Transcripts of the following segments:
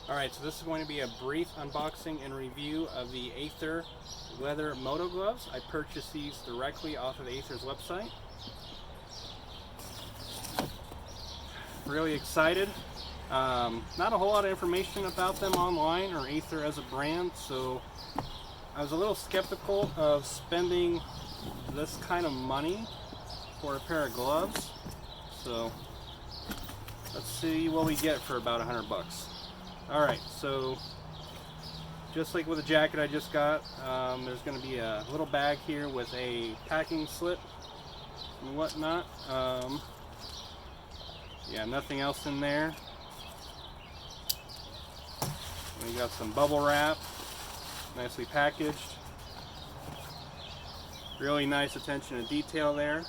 Alright, so this is going to be a brief unboxing and review of the Aether leather Moto gloves. I purchased these directly off of Aether's website. Really excited. Not a whole lot of information about them online or Aether as a brand, so I was a little skeptical of spending this kind of money for a pair of gloves. So let's see what we get for about $100 bucks. Alright, so just like with the jacket I just got, there's going to be a little bag here with a packing slip and whatnot. Yeah, nothing else in there. We got some bubble wrap, nicely packaged. Really nice attention to detail there.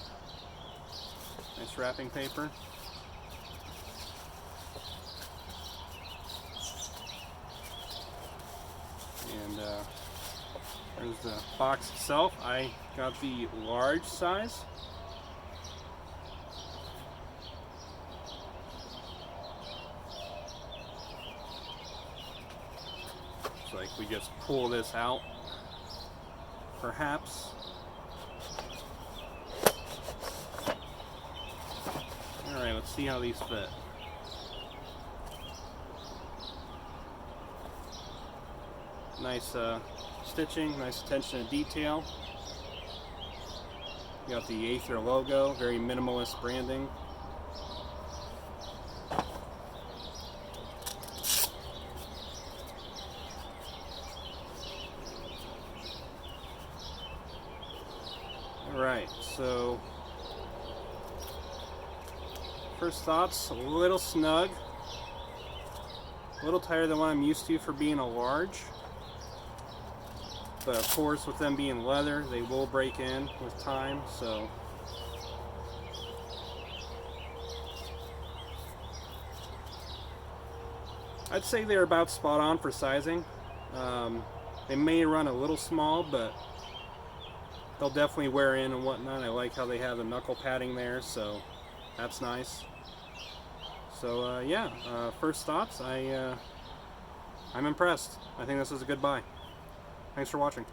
Nice wrapping paper. And there's the box itself. I got the large size. It's like we just pull this out, perhaps. Alright, let's see how these fit. Nice stitching, nice attention to detail. You got the Aether logo, very minimalist branding. Alright, so first thoughts, a little snug. A little tighter than what I'm used to for being a large. But of course, with them being leather, they will break in with time, so I'd say they're about spot on for sizing. They may run a little small, but they'll definitely wear in and whatnot. I like how they have the knuckle padding there, so that's nice. So yeah, first thoughts, I'm impressed. I think this is a good buy. Thanks for watching.